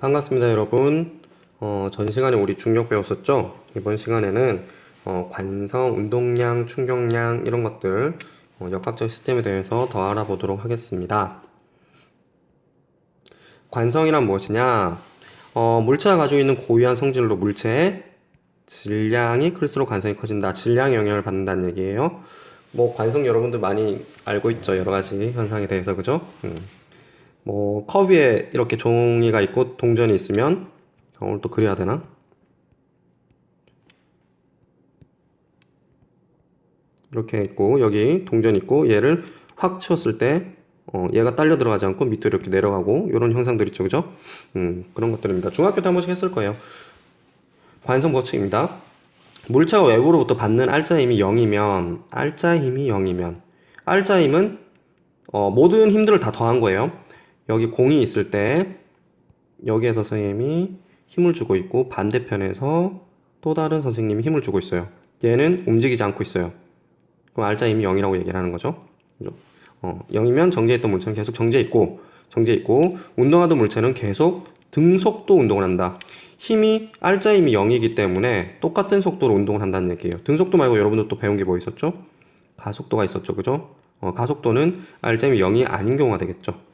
반갑습니다, 여러분. 전 시간에 우리 중력 배웠었죠? 이번 시간에는 관성, 운동량, 충격량 이런 것들 역학적 시스템에 대해서 더 알아보도록 하겠습니다. 관성이란 무엇이냐? 물체가 가지고 있는 고유한 성질로 물체의 질량이 클수록 관성이 커진다. 질량의 영향을 받는다는 얘기예요. 관성 여러분들 많이 알고 있죠? 여러 가지 현상에 대해서, 그죠? 컵 위에 이렇게 종이가 있고 동전이 있으면 오늘 또 그려야 되나? 이렇게 있고 여기 동전이 있고 얘를 확 치웠을 때 얘가 딸려 들어가지 않고 밑으로 이렇게 내려가고 이런 형상들 있죠, 그죠? 그런 것들입니다. 중학교 때 한 번씩 했을 거예요. 관성 법칙입니다. 물체가 외부로부터 받는 알자 힘이 0이면 알자 힘은 모든 힘들을 다 더한 거예요. 여기 공이 있을 때 여기에서 선생님이 힘을 주고 있고 반대편에서 또 다른 선생님이 힘을 주고 있어요. 얘는 움직이지 않고 있어요. 그럼 알자 힘이 0이라고 얘기를 하는 거죠. 0이면 정제했던 물체는 계속 정제 있고 운동하던 물체는 계속 등속도 운동을 한다. 알자 힘이 0이기 때문에 똑같은 속도로 운동을 한다는 얘기예요. 등속도 말고 여러분들 또 배운 게 뭐 있었죠? 가속도가 있었죠, 그죠? 가속도는 알자 힘이 0이 아닌 경우가 되겠죠.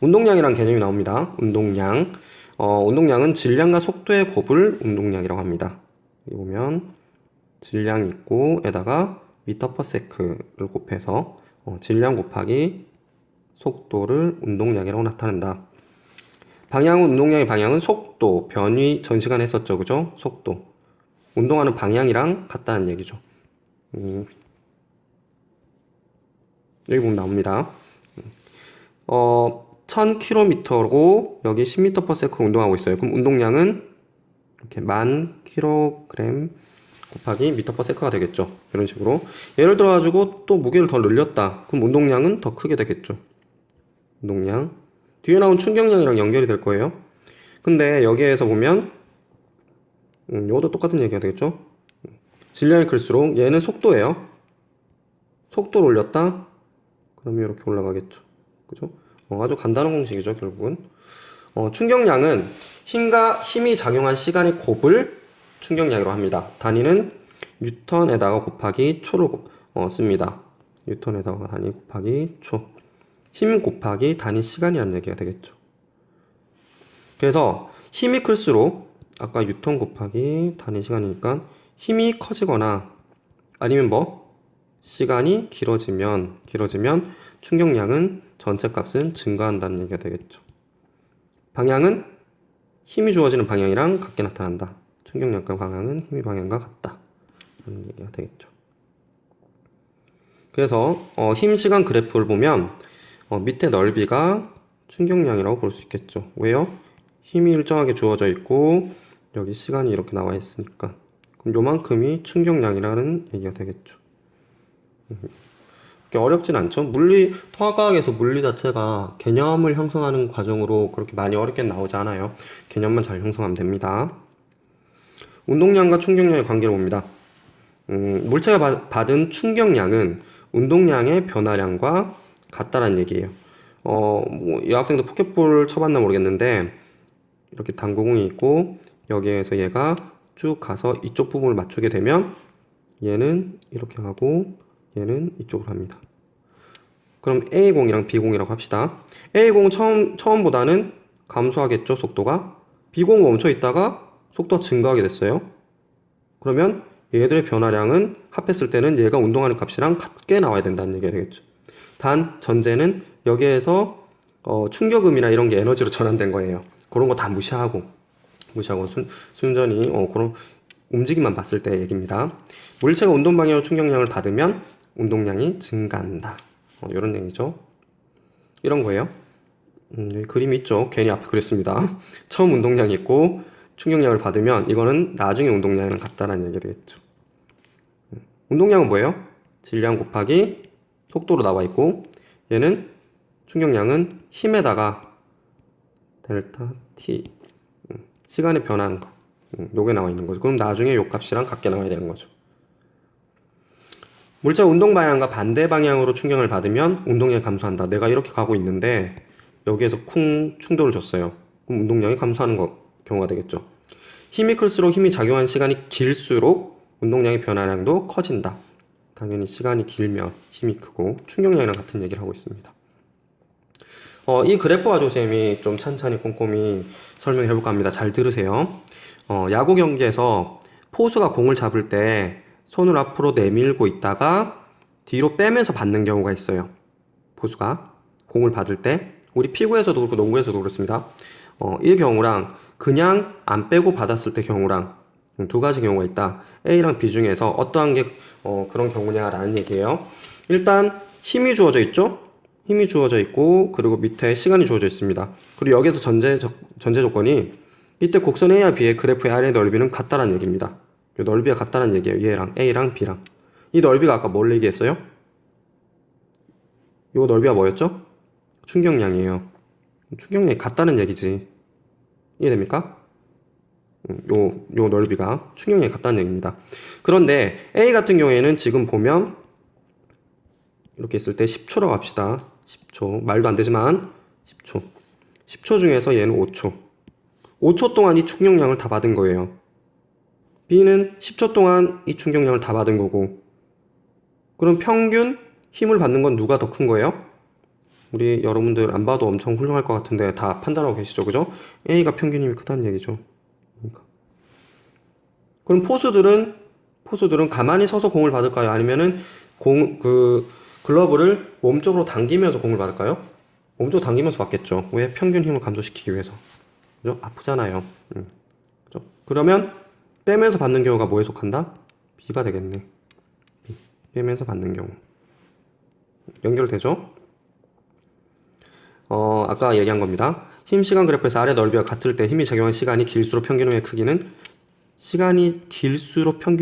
운동량이란 개념이 나옵니다. 운동량은 질량과 속도의 곱을 운동량이라고 합니다. 여기 보면 질량이 있고 에다가 미터 퍼 세크를 곱해서 질량 곱하기 속도를 운동량이라고 나타낸다. 운동량의 방향은 속도, 변위 전 시간에 했었죠, 그죠? 속도. 운동하는 방향이랑 같다는 얘기죠. 여기 보면 나옵니다. 1000km고 여기 10m/s 운동하고 있어요. 그럼 운동량은 이렇게 1000kg 곱하기 m/s가 되겠죠. 이런 식으로 예를 들어 가지고 또 무게를 더 늘렸다. 그럼 운동량은 더 크게 되겠죠. 운동량 뒤에 나온 충격량이랑 연결이 될 거예요. 근데 여기에서 보면 이것도 똑같은 얘기가 되겠죠. 질량이 클수록 얘는 속도예요. 속도를 올렸다. 그러면 이렇게 올라가겠죠. 그죠? 아주 간단한 공식이죠, 결국은. 충격량은 힘이 작용한 시간의 곱을 충격량이라고 합니다. 단위는 뉴턴에다가 곱하기 초를 씁니다. 뉴턴에다가 단위 곱하기 초. 힘 곱하기 단위 시간이라는 얘기가 되겠죠. 그래서 힘이 클수록 아까 뉴턴 곱하기 단위 시간이니까 힘이 커지거나 아니면 시간이 길어지면 충격량은 전체 값은 증가한다는 얘기가 되겠죠. 방향은 힘이 주어지는 방향이랑 같게 나타난다. 충격량과 방향은 힘의 방향과 같다. 라는 얘기가 되겠죠. 그래서 힘 시간 그래프를 보면 밑에 넓이가 충격량이라고 볼 수 있겠죠. 왜요? 힘이 일정하게 주어져 있고 여기 시간이 이렇게 나와 있으니까. 그럼 요만큼이 충격량이라는 얘기가 되겠죠. 어렵진 않죠. 화학과학에서 물리 자체가 개념을 형성하는 과정으로 그렇게 많이 어렵게 나오지 않아요. 개념만 잘 형성하면 됩니다. 운동량과 충격량의 관계를 봅니다. 물체가 받은 충격량은 운동량의 변화량과 같다라는 얘기예요. 여학생도 포켓볼 쳐봤나 모르겠는데 이렇게 당구공이 있고 여기에서 얘가 쭉 가서 이쪽 부분을 맞추게 되면 얘는 이렇게 가고 얘는 이쪽으로 합니다. 그럼 A공이랑 B공이라고 합시다. A공 처음보다는 감소하겠죠, 속도가. B공 멈춰 있다가 속도가 증가하게 됐어요. 그러면 얘들의 변화량은 합했을 때는 얘가 운동하는 값이랑 같게 나와야 된다는 얘기가 되겠죠. 단 전제는 여기에서 충격음이나 이런 게 에너지로 전환된 거예요. 그런 거 다 무시하고 순전히 그런 움직임만 봤을 때 얘기입니다. 물체가 운동 방향으로 충격량을 받으면 운동량이 증가한다. 이런 얘기죠. 이런 거예요. 여기 그림이 있죠. 괜히 앞에 그렸습니다. 처음 운동량이 있고 충격량을 받으면 이거는 나중에 운동량이랑 같다라는 얘기가 되겠죠. 운동량은 뭐예요? 질량 곱하기 속도로 나와 있고 얘는 충격량은 힘에다가 델타 T 시간에 변하는 거 요게 나와 있는 거죠. 그럼 나중에 요 값이랑 같게 나와야 되는 거죠. 물체가 운동 방향과 반대 방향으로 충격을 받으면 운동량이 감소한다. 내가 이렇게 가고 있는데 여기에서 충돌을 줬어요. 그럼 운동량이 감소하는 경우가 되겠죠. 힘이 클수록 힘이 작용한 시간이 길수록 운동량의 변화량도 커진다. 당연히 시간이 길면 힘이 크고 충격량이랑 같은 얘기를 하고 있습니다. 이 그래프 가지고 쌤이 좀 찬찬히 꼼꼼히 설명해 볼까 합니다. 잘 들으세요. 야구 경기에서 포수가 공을 잡을 때 손을 앞으로 내밀고 있다가 뒤로 빼면서 받는 경우가 있어요. 포수가 공을 받을 때 우리 피구에서도 그렇고 농구에서도 그렇습니다. 이 경우랑 그냥 안 빼고 받았을 때 경우랑 두 가지 경우가 있다. A랑 B 중에서 어떠한 게 그런 경우냐라는 얘기예요. 일단 힘이 주어져 있죠? 힘이 주어져 있고 그리고 밑에 시간이 주어져 있습니다. 그리고 여기서 전제 조건이 이때 곡선 A와 B의 그래프의 아래 넓이는 같다라는 얘기입니다. 이 넓이가 같다는 얘기예요. 얘랑 A랑 B랑. 이 넓이가 아까 뭘 얘기했어요? 이 넓이가 뭐였죠? 충격량이에요. 충격량이 같다는 얘기지. 이해됩니까? 요 넓이가 충격량이 같다는 얘기입니다. 그런데 A 같은 경우에는 지금 보면 이렇게 있을 때 10초라고 합시다. 10초. 말도 안 되지만 10초. 10초 중에서 얘는 5초. 5초 동안 이 충격량을 다 받은 거예요. B는 10초 동안 이 충격량을 다 받은 거고. 그럼 평균 힘을 받는 건 누가 더 큰 거예요? 우리 여러분들 안 봐도 엄청 훌륭할 것 같은데 다 판단하고 계시죠, 그죠? A가 평균 힘이 크다는 얘기죠. 그러니까. 그럼 포수들은 가만히 서서 공을 받을까요? 아니면은 글러브를 몸쪽으로 당기면서 공을 받을까요? 몸쪽으로 당기면서 받겠죠. 왜? 평균 힘을 감소시키기 위해서. 그죠? 아프잖아요. 그죠? 그러면 빼면서 받는 경우가 뭐에 속한다? B가 되겠네. B. 빼면서 받는 경우. 연결되죠? 아까 얘기한 겁니다. 힘 시간 그래프에서 아래 넓이가 같을 때 힘이 작용한 시간이 길수록 평균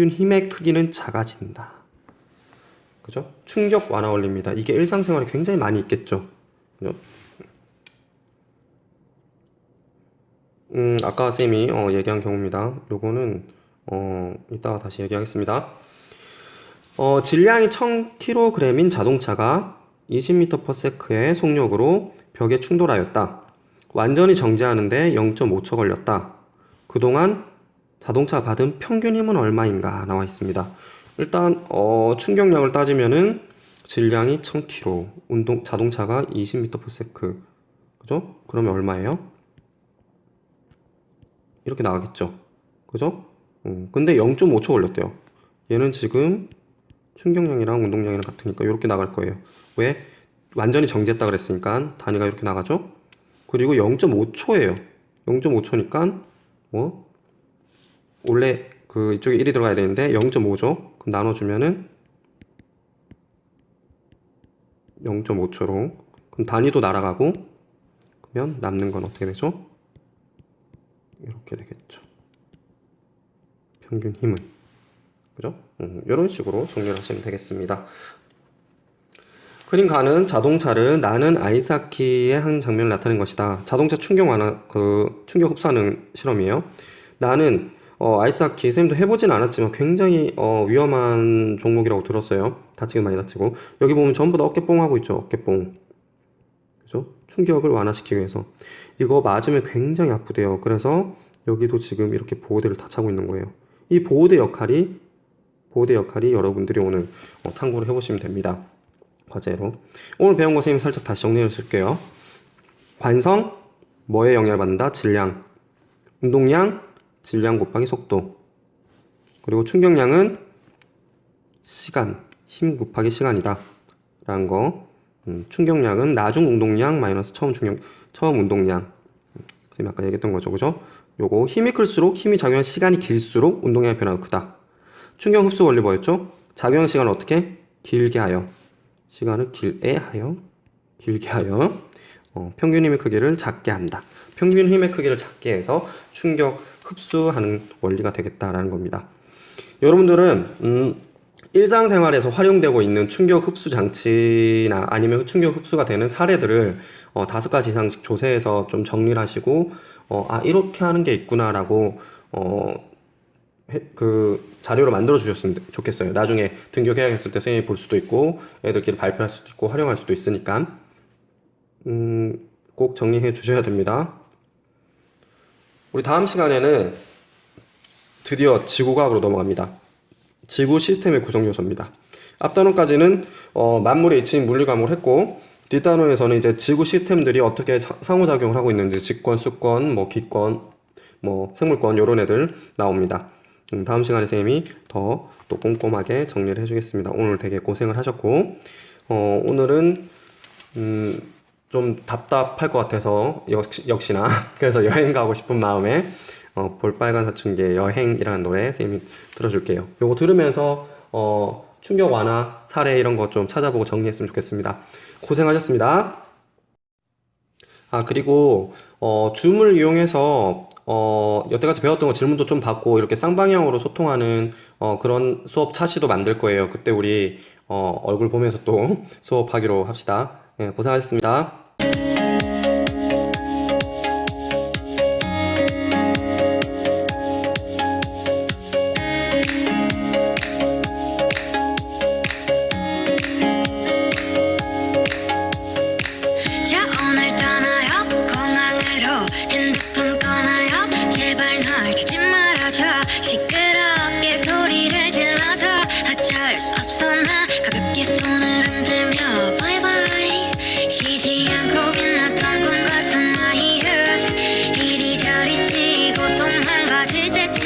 힘의 크기는 작아진다. 그죠? 충격 완화 원리입니다. 이게 일상생활에 굉장히 많이 있겠죠. 그죠? 아까 쌤이 얘기한 경우입니다. 요거는 이따가 다시 얘기하겠습니다. 질량이 1000kg인 자동차가 20m/s의 속력으로 벽에 충돌하였다. 완전히 정지하는데 0.5초 걸렸다. 그동안 자동차가 받은 평균 힘은 얼마인가 나와 있습니다. 일단 충격량을 따지면은 질량이 1000kg, 자동차가 20m/s, 그죠? 그러면 얼마예요? 이렇게 나가겠죠. 그죠? 근데 0.5초 걸렸대요. 얘는 지금 충격량이랑 운동량이랑 같으니까 이렇게 나갈 거예요. 왜? 완전히 정지했다 그랬으니까 단위가 이렇게 나가죠. 그리고 0.5초예요. 0.5초니까 뭐 원래 이쪽에 1이 들어가야 되는데 0.5죠. 그럼 나눠주면은 0.5초로 그럼 단위도 날아가고 그러면 남는 건 어떻게 되죠? 이렇게 되겠죠. 평균 힘은. 그죠? 이런 식으로 정리를 하시면 되겠습니다. 그림 가는 자동차를 나는 아이스하키의 한 장면을 나타낸 것이다. 자동차 충격 흡수하는 실험이에요. 나는 아이스하키 쌤도 해보진 않았지만 굉장히 위험한 종목이라고 들었어요. 다치긴 많이 다치고 여기 보면 전부 다 어깨뽕 하고 있죠. 어깨뽕. 그죠? 충격을 완화시키기 위해서 이거 맞으면 굉장히 아프대요. 그래서 여기도 지금 이렇게 보호대를 다 차고 있는 거예요. 이 보호대 역할이 여러분들이 오늘 탐구를 해보시면 됩니다. 과제로. 오늘 배운 거 선생님 살짝 다시 정리해 줄게요. 관성, 뭐에 영향을 받는다? 질량. 운동량, 질량 곱하기 속도. 그리고 충격량은 시간, 힘 곱하기 시간이다. 라는 거. 충격량은 나중 운동량 마이너스 처음 운동량. 선생님 아까 얘기했던 거죠. 그죠? 요거 힘이 클수록 힘이 작용한 시간이 길수록 운동량의 변화가 크다. 충격 흡수 원리 뭐였죠? 작용 시간을 어떻게? 길게 하여. 시간을 길게 하여 평균 힘의 크기를 작게 한다. 평균 힘의 크기를 작게 해서 충격 흡수하는 원리가 되겠다라는 겁니다. 여러분들은 일상생활에서 활용되고 있는 충격 흡수 장치나 아니면 충격 흡수가 되는 사례들을 5가지 이상씩 조사해서 좀 정리를 하시고 이렇게 하는 게 있구나라고 자료로 만들어 주셨으면 좋겠어요. 나중에 등교계약했을 때 선생님이 볼 수도 있고 애들끼리 발표할 수도 있고 활용할 수도 있으니까 꼭 정리해 주셔야 됩니다. 우리 다음 시간에는 드디어 지구과학으로 넘어갑니다. 지구 시스템의 구성 요소입니다. 앞 단원까지는 만물의 이치인 물리 과목을 했고, 뒷 단원에서는 이제 지구 시스템들이 어떻게 상호작용을 하고 있는지, 직권, 수권, 뭐 기권, 뭐 생물권 이런 애들 나옵니다. 다음 시간에 선생님이 더 또 꼼꼼하게 정리를 해주겠습니다. 오늘 되게 고생을 하셨고, 오늘은 좀 답답할 것 같아서 역시나 그래서 여행 가고 싶은 마음에 볼빨간 사춘기의 여행이라는 노래 선생님이 들어줄게요. 요거 들으면서 충격 완화 사례 이런 거 좀 찾아보고 정리했으면 좋겠습니다. 고생하셨습니다. 아, 그리고 줌을 이용해서 여태까지 배웠던 거 질문도 좀 받고 이렇게 쌍방향으로 소통하는 그런 수업 차시도 만들 거예요. 그때 우리 얼굴 보면서 또 수업하기로 합시다. 네, 고생하셨습니다. 자, 오늘 떠나요. 공항으로 핸드폰 꺼나요. 제발 널 찾지 말아줘. 시끄럽게 소리를 질러줘. 어쩔 수 없어 나 가볍게 손을 흔들며 바이바이. 쉬지 않고 빛났던 꿈과 sunmy youth. 이리저리 치고 도망가질 때쯤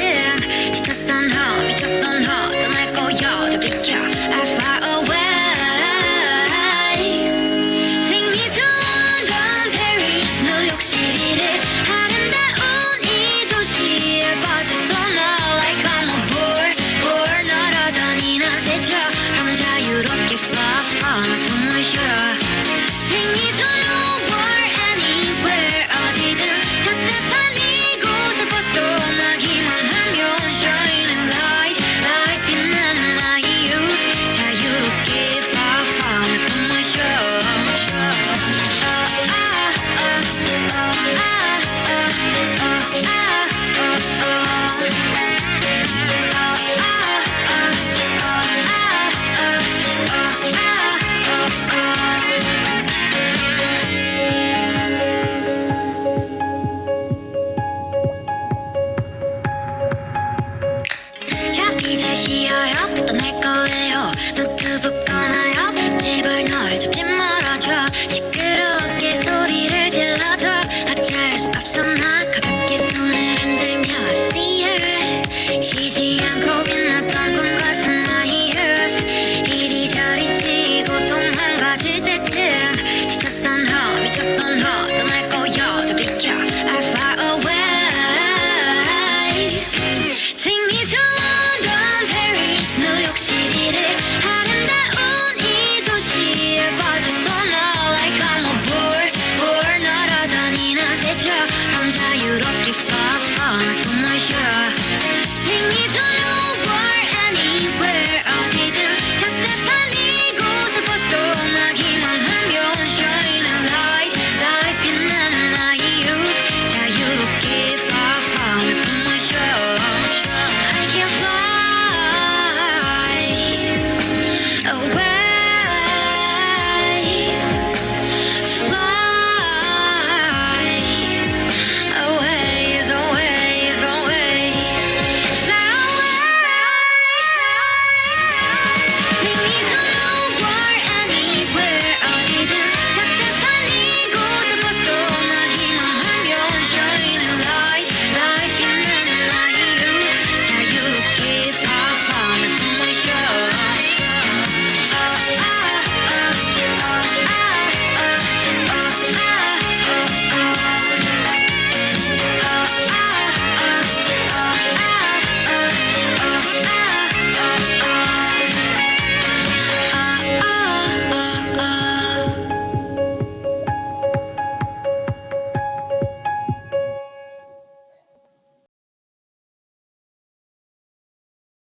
지쳤어 너 미쳤어 너 떠날 거야 더 비켜 I fly away. 생리처럼 Paris 뉴욕시티를 아름다운 이 도시에 빠졌어 너 like I'm a board 날아다니는 새처럼 자유롭게 fly 나 숨을 쉬어. 생리처럼 where anywhere 어디든 답답한 이곳을 벗어나기만 하면 shining light like 빛나는 my youth. 자유롭게 fly 나 숨을 쉬어. 자, 이제 쉬어요. 떠날 거예요. 노트북 꺼나요. 제발 널 잡지 말아줘.